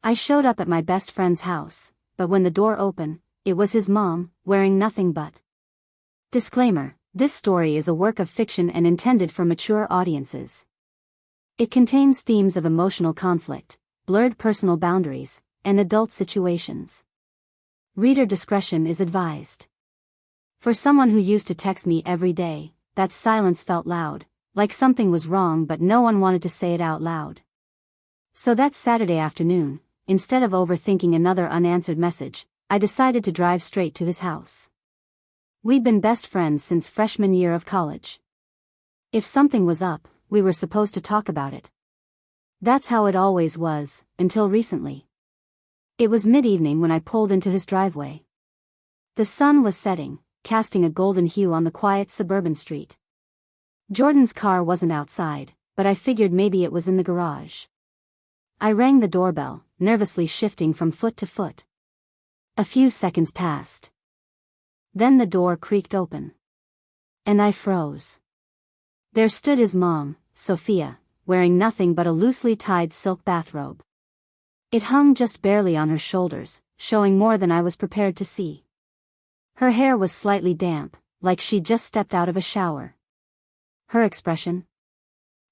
I showed up at my best friend's house, but when the door opened, it was his mom, wearing nothing but. Disclaimer: this story is a work of fiction and intended for mature audiences. It contains themes of emotional conflict, blurred personal boundaries, and adult situations. Reader discretion is advised. For someone who used to text me every day, that silence felt loud, like something was wrong but no one wanted to say it out loud. So that Saturday afternoon, instead of overthinking another unanswered message, I decided to drive straight to his house. We'd been best friends since freshman year of college. If something was up, we were supposed to talk about it. That's how it always was, until recently. It was mid-evening when I pulled into his driveway. The sun was setting, casting a golden hue on the quiet suburban street. Jordan's car wasn't outside, but I figured maybe it was in the garage. I rang the doorbell, nervously shifting from foot to foot. A few seconds passed. Then the door creaked open. And I froze. There stood his mom, Sophia, wearing nothing but a loosely tied silk bathrobe. It hung just barely on her shoulders, showing more than I was prepared to see. Her hair was slightly damp, like she'd just stepped out of a shower. Her expression?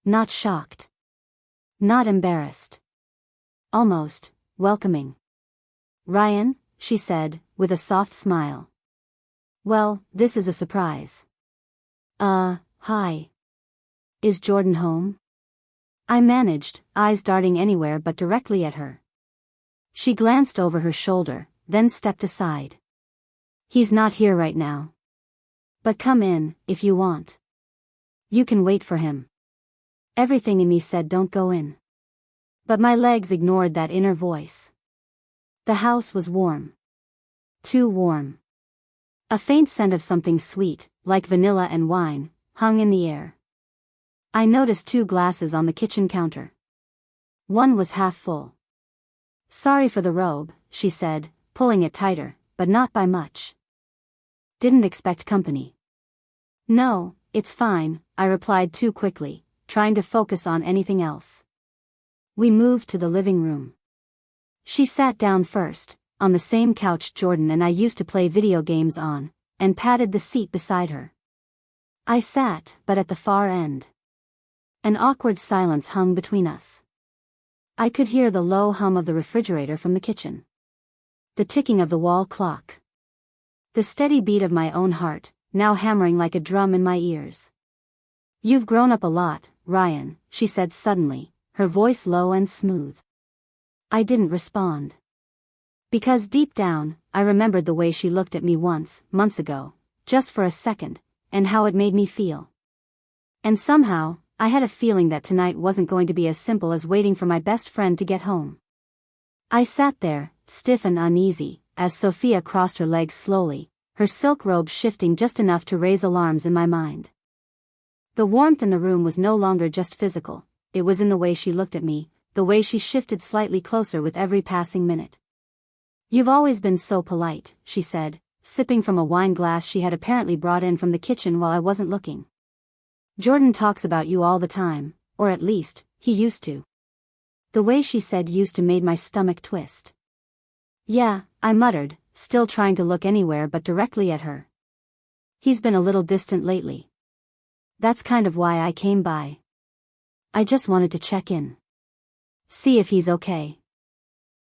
Not shocked. Not embarrassed. Almost welcoming. "Ryan," she said, with a soft smile. "Well, this is a surprise." Hi. Is Jordan home?" I managed, eyes darting anywhere but directly at her. She glanced over her shoulder, then stepped aside. "He's not here right now. But come in, if you want. You can wait for him." Everything in me said don't go in. But my legs ignored that inner voice. The house was warm. Too warm. A faint scent of something sweet, like vanilla and wine, hung in the air. I noticed 2 glasses on the kitchen counter. One was half full. "Sorry for the robe," she said, pulling it tighter, "but not by much." "Didn't expect company." "No, it's fine," I replied too quickly, trying to focus on anything else. We moved to the living room. She sat down first, on the same couch Jordan and I used to play video games on, and patted the seat beside her. I sat, but at the far end. An awkward silence hung between us. I could hear the low hum of the refrigerator from the kitchen. The ticking of the wall clock. The steady beat of my own heart, now hammering like a drum in my ears. "You've grown up a lot, Ryan," she said suddenly, her voice low and smooth. I didn't respond. Because deep down, I remembered the way she looked at me once, months ago, just for a second, and how it made me feel. And somehow, I had a feeling that tonight wasn't going to be as simple as waiting for my best friend to get home. I sat there, stiff and uneasy, as Sophia crossed her legs slowly, her silk robe shifting just enough to raise alarms in my mind. The warmth in the room was no longer just physical, it was in the way she looked at me, the way she shifted slightly closer with every passing minute. "You've always been so polite," she said, sipping from a wine glass she had apparently brought in from the kitchen while I wasn't looking. "Jordan talks about you all the time, or at least, he used to." The way she said used to made my stomach twist. "Yeah," I muttered, still trying to look anywhere but directly at her. "He's been a little distant lately. That's kind of why I came by. I just wanted to check in. See if he's okay."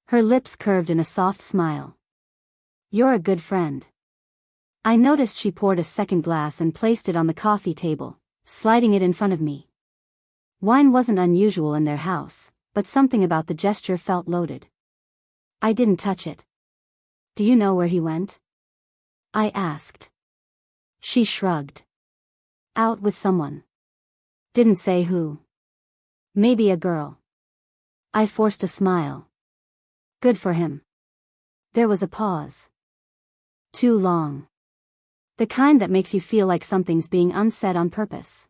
Her lips curved in a soft smile. "You're a good friend." I noticed she poured a second glass and placed it on the coffee table, sliding it in front of me. Wine wasn't unusual in their house, but something about the gesture felt loaded. I didn't touch it. "Do you know where he went?" I asked. She shrugged. "Out with someone. Didn't say who. Maybe a girl." I forced a smile. "Good for him." There was a pause. Too long. The kind that makes you feel like something's being unsaid on purpose.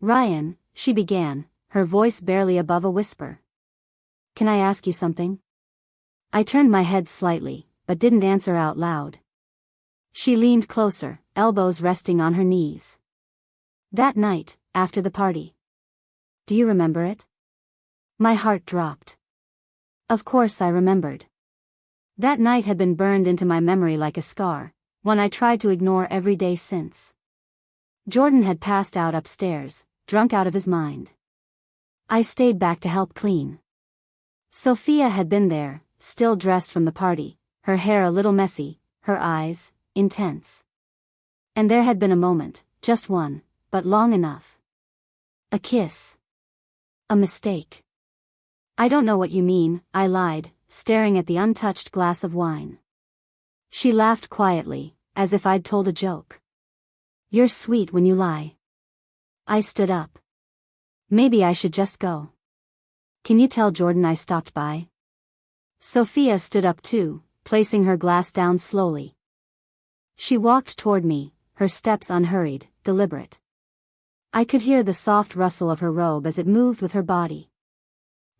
"Ryan," she began, her voice barely above a whisper. "Can I ask you something?" I turned my head slightly, but didn't answer out loud. She leaned closer, elbows resting on her knees. "That night, after the party. Do you remember it?" My heart dropped. Of course I remembered. That night had been burned into my memory like a scar, one I tried to ignore every day since. Jordan had passed out upstairs, drunk out of his mind. I stayed back to help clean. Sophia had been there, still dressed from the party, her hair a little messy, her eyes intense. And there had been a moment, just one, but long enough. A kiss. A mistake. I don't know what you mean, I lied, staring at the untouched glass of wine. She laughed quietly, as if I'd told a joke. You're sweet when you lie. I stood up. Maybe I should just go. Can you tell Jordan I stopped by? Sophia stood up too, placing her glass down slowly. She walked toward me, her steps unhurried, deliberate. I could hear the soft rustle of her robe as it moved with her body.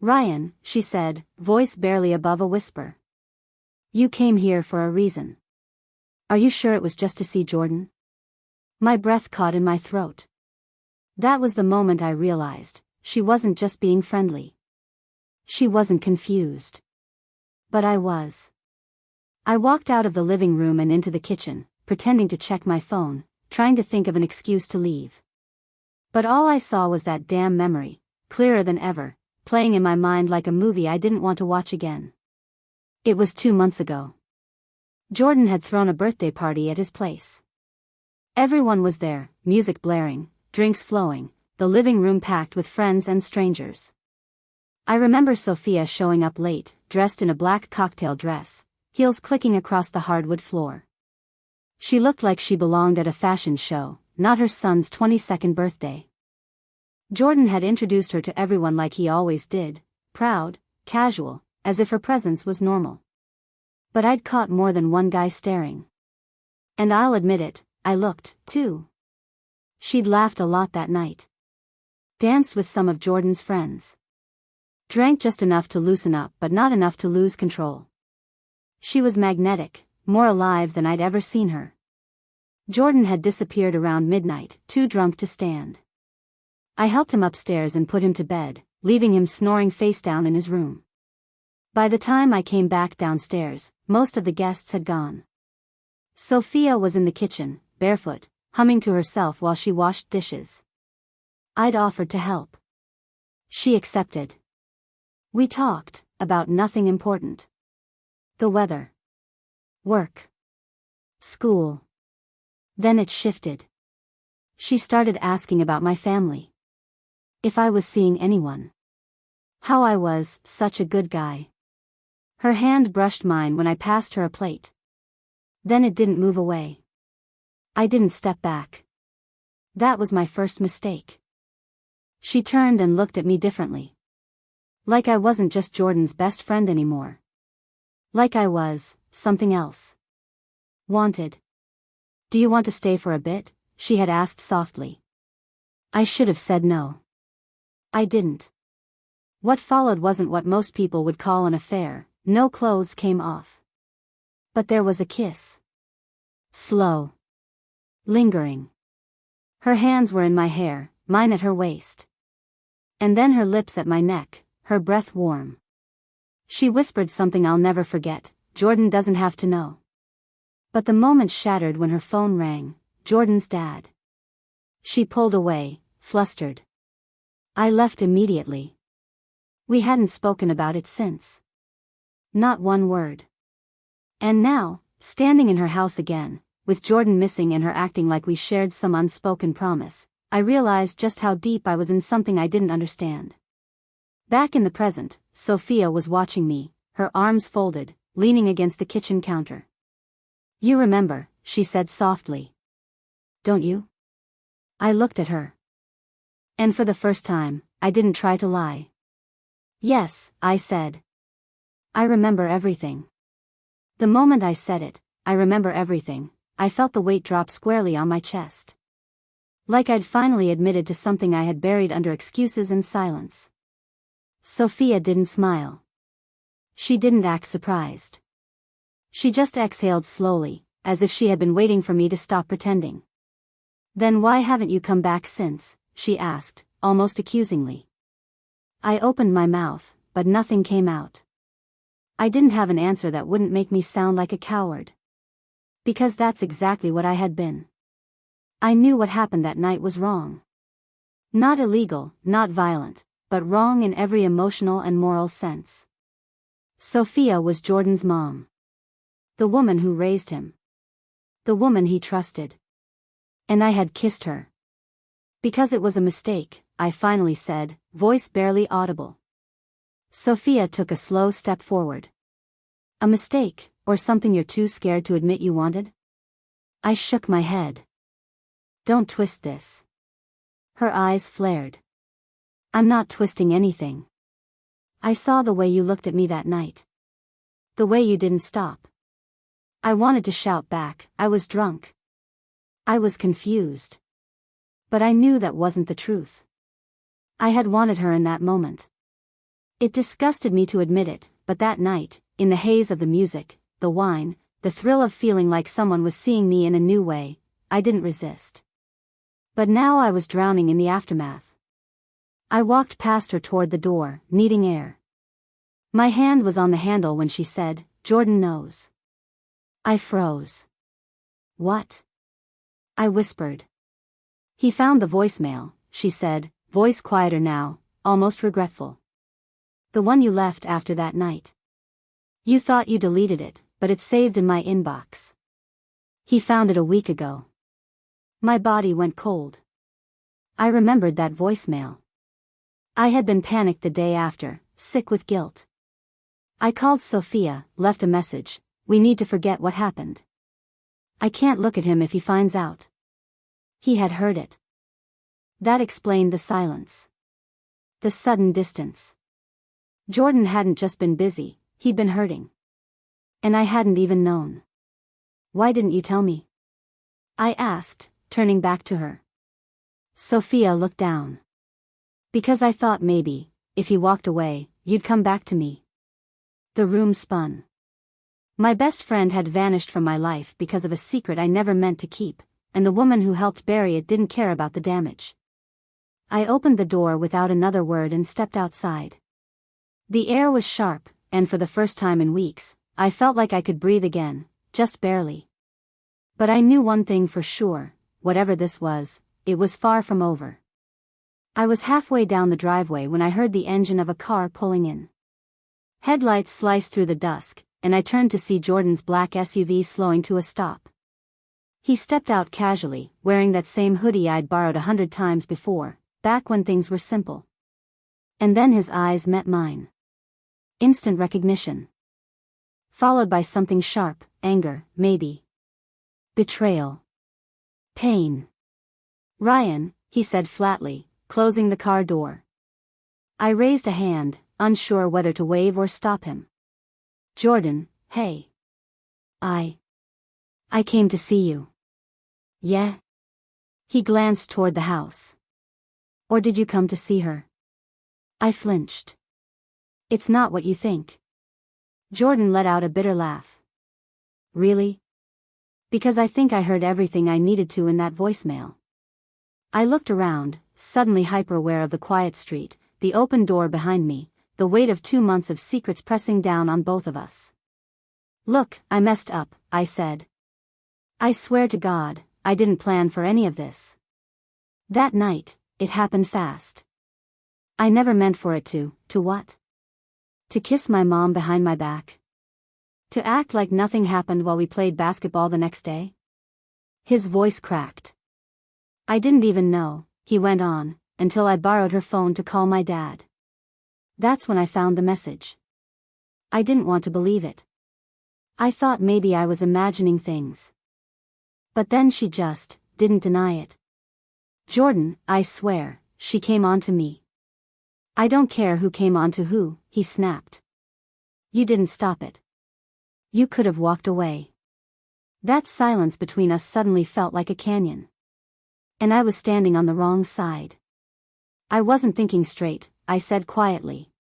Ryan, she said, voice barely above a whisper. You came here for a reason. Are you sure it was just to see Jordan? My breath caught in my throat. That was the moment I realized, she wasn't just being friendly. She wasn't confused. But I was. I walked out of the living room and into the kitchen, pretending to check my phone, trying to think of an excuse to leave. But all I saw was that damn memory, clearer than ever, playing in my mind like a movie I didn't want to watch again. It was 2 months ago. Jordan had thrown a birthday party at his place. Everyone was there, music blaring, drinks flowing, the living room packed with friends and strangers. I remember Sophia showing up late, dressed in a black cocktail dress, heels clicking across the hardwood floor. She looked like she belonged at a fashion show, not her son's 22nd birthday. Jordan had introduced her to everyone like he always did, proud, casual, as if her presence was normal. But I'd caught more than one guy staring. And I'll admit it, I looked, too. She'd laughed a lot that night. Danced with some of Jordan's friends. Drank just enough to loosen up but not enough to lose control. She was magnetic, more alive than I'd ever seen her. Jordan had disappeared around midnight, too drunk to stand. I helped him upstairs and put him to bed, leaving him snoring face down in his room. By the time I came back downstairs, most of the guests had gone. Sophia was in the kitchen, barefoot, humming to herself while she washed dishes. I'd offered to help. She accepted. We talked about nothing important. The weather. Work. School. Then it shifted. She started asking about my family. If I was seeing anyone. How I was such a good guy. Her hand brushed mine when I passed her a plate. Then it didn't move away. I didn't step back. That was my first mistake. She turned and looked at me differently. Like I wasn't just Jordan's best friend anymore. Like I was something else. Wanted. Do you want to stay for a bit? She had asked softly. I should have said no. I didn't. What followed wasn't what most people would call an affair. No clothes came off. But there was a kiss. Slow. Lingering. Her hands were in my hair, mine at her waist. And then her lips at my neck, her breath warm. She whispered something I'll never forget, Jordan doesn't have to know. But the moment shattered when her phone rang, Jordan's dad. She pulled away, flustered. I left immediately. We hadn't spoken about it since. Not one word. And now, standing in her house again, with Jordan missing and her acting like we shared some unspoken promise, I realized just how deep I was in something I didn't understand. Back in the present, Sophia was watching me, her arms folded, leaning against the kitchen counter. You remember, she said softly. Don't you? I looked at her. And for the first time, I didn't try to lie. Yes, I said. I remember everything. The moment I said it, I remember everything, I felt the weight drop squarely on my chest. Like I'd finally admitted to something I had buried under excuses and silence. Sophia didn't smile. She didn't act surprised. She just exhaled slowly, as if she had been waiting for me to stop pretending. Then why haven't you come back since? She asked, almost accusingly. I opened my mouth, but nothing came out. I didn't have an answer that wouldn't make me sound like a coward. Because that's exactly what I had been. I knew what happened that night was wrong. Not illegal, not violent, but wrong in every emotional and moral sense. Sophia was Jordan's mom. The woman who raised him. The woman he trusted. And I had kissed her. Because it was a mistake, I finally said, voice barely audible. Sophia took a slow step forward. A mistake, or something you're too scared to admit you wanted? I shook my head. Don't twist this. Her eyes flared. I'm not twisting anything. I saw the way you looked at me that night. The way you didn't stop. I wanted to shout back, I was drunk. I was confused. But I knew that wasn't the truth. I had wanted her in that moment. It disgusted me to admit it, but that night, in the haze of the music, the wine, the thrill of feeling like someone was seeing me in a new way, I didn't resist. But now I was drowning in the aftermath. I walked past her toward the door, needing air. My hand was on the handle when she said, Jordan knows. I froze. What? I whispered. He found the voicemail, she said, voice quieter now, almost regretful. The one you left after that night. You thought you deleted it, but it's saved in my inbox. He found it a week ago. My body went cold. I remembered that voicemail. I had been panicked the day after, sick with guilt. I called Sophia, left a message, we need to forget what happened. I can't look at him if he finds out. He had heard it. That explained the silence. The sudden distance. Jordan hadn't just been busy, he'd been hurting. And I hadn't even known. Why didn't you tell me? I asked, turning back to her. Sophia looked down. Because I thought maybe, if he walked away, you'd come back to me. The room spun. My best friend had vanished from my life because of a secret I never meant to keep, and the woman who helped bury it didn't care about the damage. I opened the door without another word and stepped outside. The air was sharp, and for the first time in weeks, I felt like I could breathe again, just barely. But I knew one thing for sure, whatever this was, it was far from over. I was halfway down the driveway when I heard the engine of a car pulling in. Headlights sliced through the dusk, and I turned to see Jordan's black SUV slowing to a stop. He stepped out casually, wearing that same hoodie I'd borrowed 100 times before, back when things were simple. And then his eyes met mine. Instant recognition. Followed by something sharp, anger, maybe. Betrayal. Pain. Ryan, he said flatly, closing the car door. I raised a hand, unsure whether to wave or stop him. Jordan, hey. I came to see you. Yeah? He glanced toward the house. Or did you come to see her? I flinched. It's not what you think. Jordan let out a bitter laugh. Really? Because I think I heard everything I needed to in that voicemail. I looked around, suddenly hyper-aware of the quiet street, the open door behind me, the weight of 2 months of secrets pressing down on both of us. Look, I messed up, I said. I swear to God, I didn't plan for any of this. That night, it happened fast. I never meant for it to what? To kiss my mom behind my back? To act like nothing happened while we played basketball the next day? His voice cracked. I didn't even know, he went on, until I borrowed her phone to call my dad. That's when I found the message. I didn't want to believe it. I thought maybe I was imagining things. But then she just didn't deny it. Jordan, I swear, she came on to me. I don't care who came on to who, he snapped. You didn't stop it. You could have walked away. That silence between us suddenly felt like a canyon. And I was standing on the wrong side. I wasn't thinking straight, I said quietly.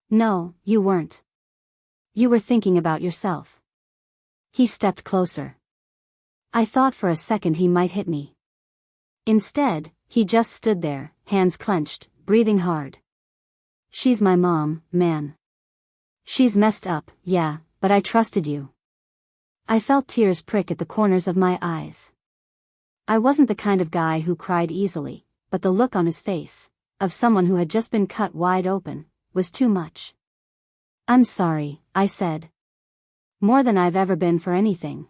No, you weren't. You were thinking about yourself. He stepped closer. I thought for a second he might hit me. Instead, he just stood there, hands clenched, breathing hard. She's my mom, man. She's messed up, yeah, but I trusted you. I felt tears prick at the corners of my eyes. I wasn't the kind of guy who cried easily, but the look on his face, of someone who had just been cut wide open, was too much. I'm sorry, I said. More than I've ever been for anything.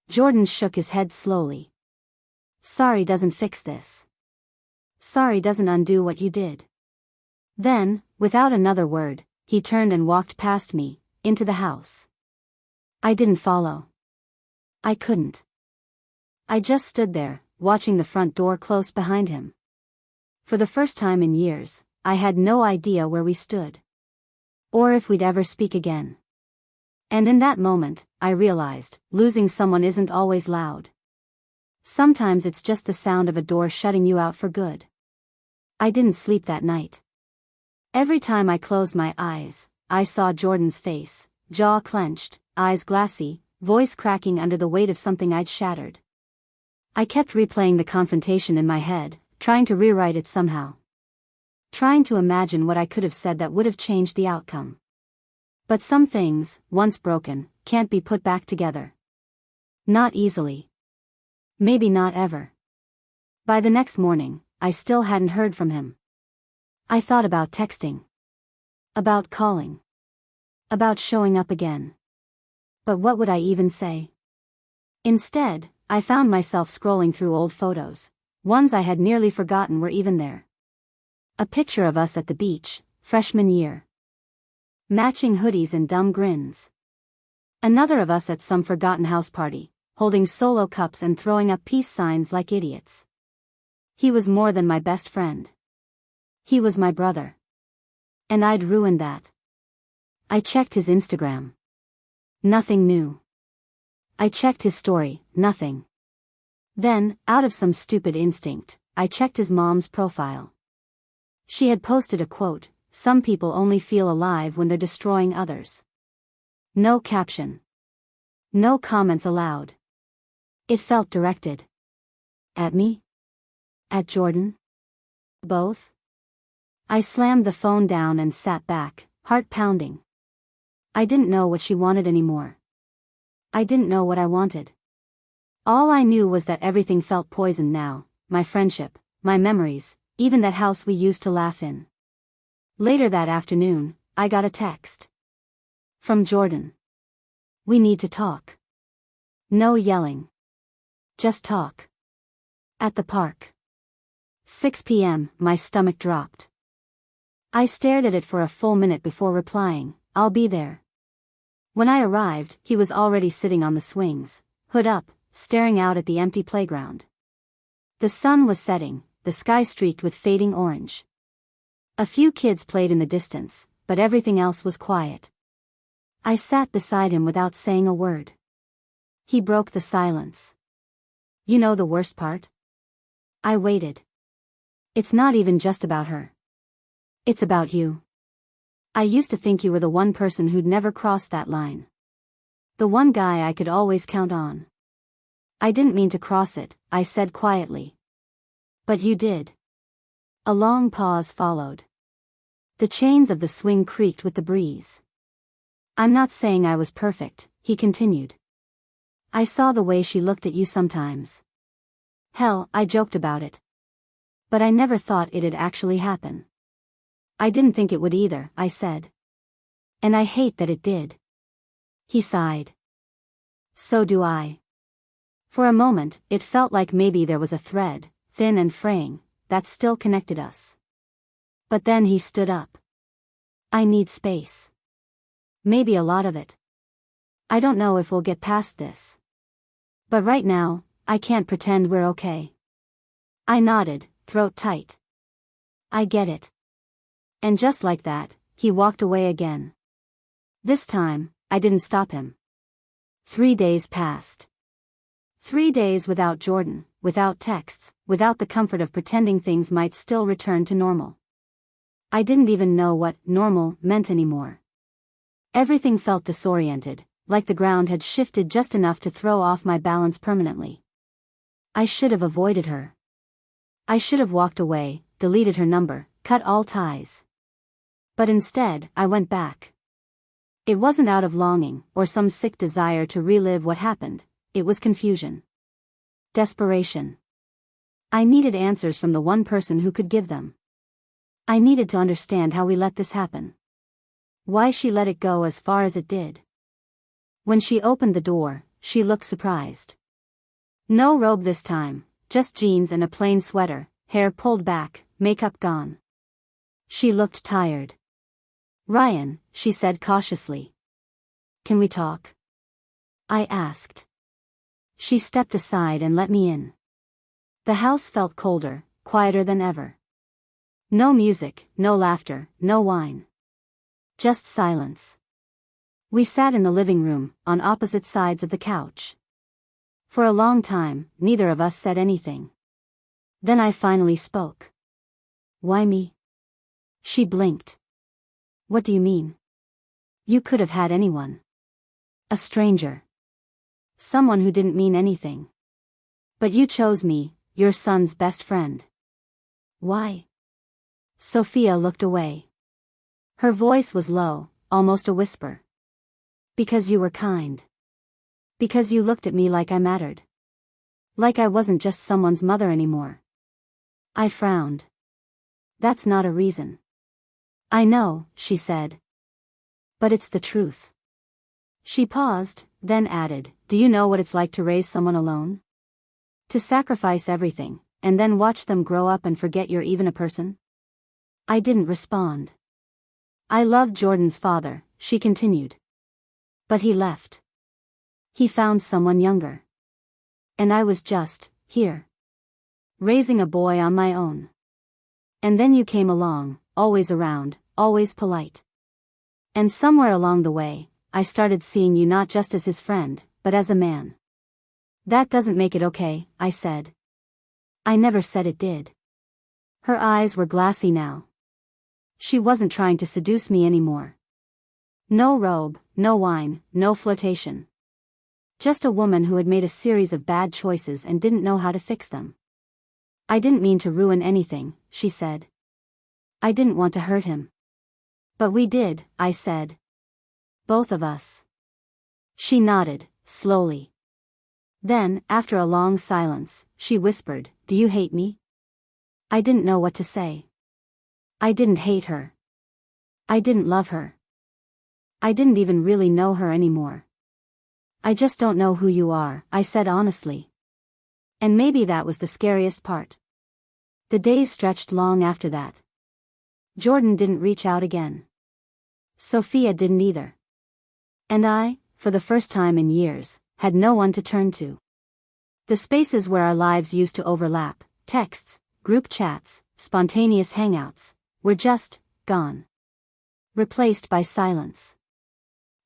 Jordan shook his head slowly. Sorry doesn't fix this. Sorry doesn't undo what you did. Then, without another word, he turned and walked past me, into the house. I didn't follow. I couldn't. I just stood there, watching the front door close behind him. For the first time in years, I had no idea where we stood. Or if we'd ever speak again. And in that moment, I realized, losing someone isn't always loud. Sometimes it's just the sound of a door shutting you out for good. I didn't sleep that night. Every time I closed my eyes, I saw Jordan's face, jaw clenched, eyes glassy, voice cracking under the weight of something I'd shattered. I kept replaying the confrontation in my head, trying to rewrite it somehow. Trying to imagine what I could have said that would have changed the outcome. But some things, once broken, can't be put back together. Not easily. Maybe not ever. By the next morning, I still hadn't heard from him. I thought about texting. About calling. About showing up again. But what would I even say? Instead, I found myself scrolling through old photos, ones I had nearly forgotten were even there. A picture of us at the beach, freshman year. Matching hoodies and dumb grins. Another of us at some forgotten house party, holding solo cups and throwing up peace signs like idiots. He was more than my best friend. He was my brother. And I'd ruined that. I checked his Instagram. Nothing new. I checked his story, nothing. Then, out of some stupid instinct, I checked his mom's profile. She had posted a quote, "Some people only feel alive when they're destroying others." No caption. No comments allowed. It felt directed. At me? At Jordan? Both? I slammed the phone down and sat back, heart pounding. I didn't know what she wanted anymore. I didn't know what I wanted. All I knew was that everything felt poisoned now, my friendship, my memories, even that house we used to laugh in. Later that afternoon, I got a text. From Jordan. We need to talk. No yelling. Just talk. At the park. 6 p.m., my stomach dropped. I stared at it for a full minute before replying, "I'll be there." When I arrived, he was already sitting on the swings, hood up, staring out at the empty playground. The sun was setting, the sky streaked with fading orange. A few kids played in the distance, but everything else was quiet. I sat beside him without saying a word. He broke the silence. You know the worst part? I waited. It's not even just about her. It's about you. I used to think you were the one person who'd never crossed that line. The one guy I could always count on. I didn't mean to cross it, I said quietly. But you did. A long pause followed. The chains of the swing creaked with the breeze. I'm not saying I was perfect, he continued. I saw the way she looked at you sometimes. Hell, I joked about it. But I never thought it'd actually happen. I didn't think it would either, I said. And I hate that it did. He sighed. So do I. For a moment, it felt like maybe there was a thread, thin and fraying, that still connected us. But then he stood up. I need space. Maybe a lot of it. I don't know if we'll get past this. But right now, I can't pretend we're okay. I nodded, throat tight. I get it. And just like that, he walked away again. This time, I didn't stop him. 3 days passed. 3 days without Jordan, without texts, without the comfort of pretending things might still return to normal. I didn't even know what normal meant anymore. Everything felt disoriented, like the ground had shifted just enough to throw off my balance permanently. I should have avoided her. I should have walked away, deleted her number, cut all ties. But instead, I went back. It wasn't out of longing, or some sick desire to relive what happened, it was confusion. Desperation. I needed answers from the one person who could give them. I needed to understand how we let this happen. Why she let it go as far as it did. When she opened the door, she looked surprised. No robe this time, just jeans and a plain sweater, hair pulled back, makeup gone. She looked tired. "Ryan," she said cautiously. "Can we talk?" I asked. She stepped aside and let me in. The house felt colder, quieter than ever. No music, no laughter, no wine. Just silence. We sat in the living room, on opposite sides of the couch. For a long time, neither of us said anything. Then I finally spoke. "Why me?" She blinked. "What do you mean? You could have had anyone. A stranger. Someone who didn't mean anything. But you chose me, your son's best friend." "Why?" Sophia looked away. Her voice was low, almost a whisper. "Because you were kind. Because you looked at me like I mattered. Like I wasn't just someone's mother anymore." I frowned. "That's not a reason." "I know," she said. "But it's the truth." She paused, then added, "Do you know what it's like to raise someone alone? To sacrifice everything, and then watch them grow up and forget you're even a person?" I didn't respond. "I loved Jordan's father," she continued. "But he left. He found someone younger. And I was just, here. Raising a boy on my own. And then you came along, always around, always polite. And somewhere along the way, I started seeing you not just as his friend, but as a man." "That doesn't make it okay," I said. "I never said it did." Her eyes were glassy now. She wasn't trying to seduce me anymore. No robe, no wine, no flirtation. Just a woman who had made a series of bad choices and didn't know how to fix them. "I didn't mean to ruin anything," she said. "I didn't want to hurt him." "But we did," I said. "Both of us." She nodded, slowly. Then, after a long silence, she whispered, "Do you hate me?" I didn't know what to say. I didn't hate her. I didn't love her. I didn't even really know her anymore. "I just don't know who you are," I said honestly. And maybe that was the scariest part. The days stretched long after that. Jordan didn't reach out again. Sophia didn't either. And I, for the first time in years, had no one to turn to. The spaces where our lives used to overlap, texts, group chats, spontaneous hangouts, were just gone. Replaced by silence.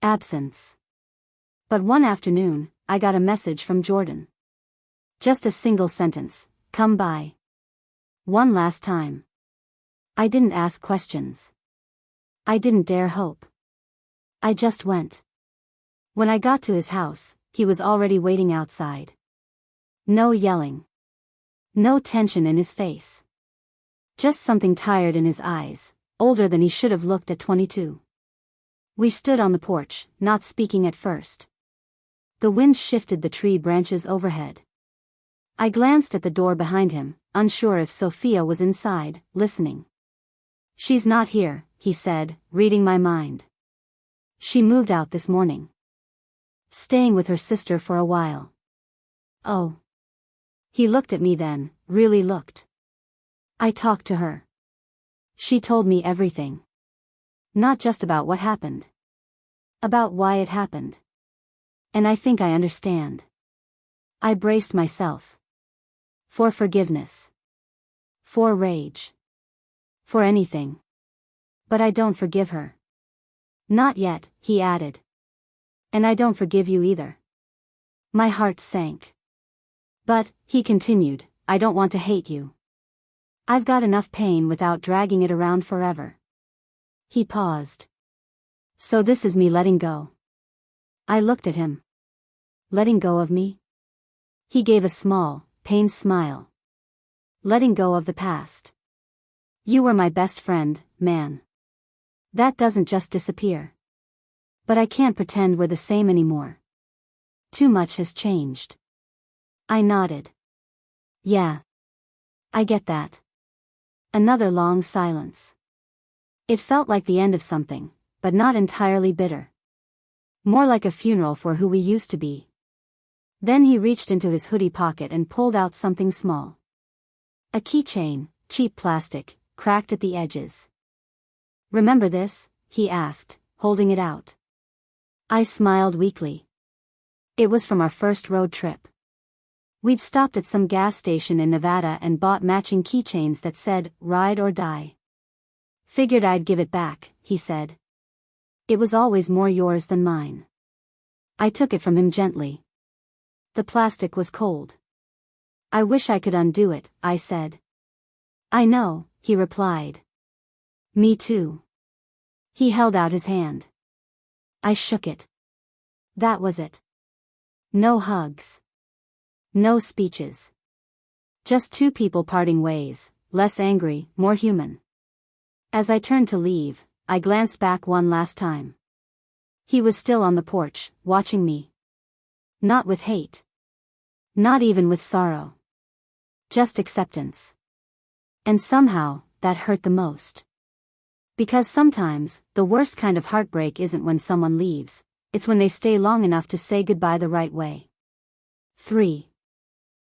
Absence. But one afternoon, I got a message from Jordan. Just a single sentence, "Come by. One last time." I didn't ask questions. I didn't dare hope. I just went. When I got to his house, he was already waiting outside. No yelling. No tension in his face. Just something tired in his eyes, older than he should have looked at 22. We stood on the porch, not speaking at first. The wind shifted the tree branches overhead. I glanced at the door behind him, unsure if Sophia was inside, listening. "She's not here," he said, reading my mind. "She moved out this morning. Staying with her sister for a while." "Oh." He looked at me then, really looked. "I talked to her. She told me everything. Not just about what happened. About why it happened. And I think I understand." I braced myself. For forgiveness. For rage. For anything. "But I don't forgive her." "Not yet," he added. "And I don't forgive you either." My heart sank. "But," he continued, "I don't want to hate you. I've got enough pain without dragging it around forever." He paused. "So this is me letting go." I looked at him. "Letting go of me?" He gave a small, pained smile. "Letting go of the past. You were my best friend, man. That doesn't just disappear. But I can't pretend we're the same anymore. Too much has changed. I nodded. Yeah. I get that. Another long silence. It felt like the end of something, but not entirely bitter. More like a funeral for who we used to be. Then he reached into his hoodie pocket and pulled out something small. A keychain, cheap plastic, cracked at the edges. Remember this? He asked, holding it out. I smiled weakly. It was from our first road trip. We'd stopped at some gas station in Nevada and bought matching keychains that said, "Ride or Die." Figured I'd give it back, he said. It was always more yours than mine. I took it from him gently. The plastic was cold. I wish I could undo it, I said. I know, he replied. Me too. He held out his hand. I shook it. That was it. No hugs. No speeches. Just two people parting ways, less angry, more human. As I turned to leave, I glanced back one last time. He was still on the porch, watching me. Not with hate. Not even with sorrow. Just acceptance. And somehow, that hurt the most. Because sometimes, the worst kind of heartbreak isn't when someone leaves, it's when they stay long enough to say goodbye the right way. 3.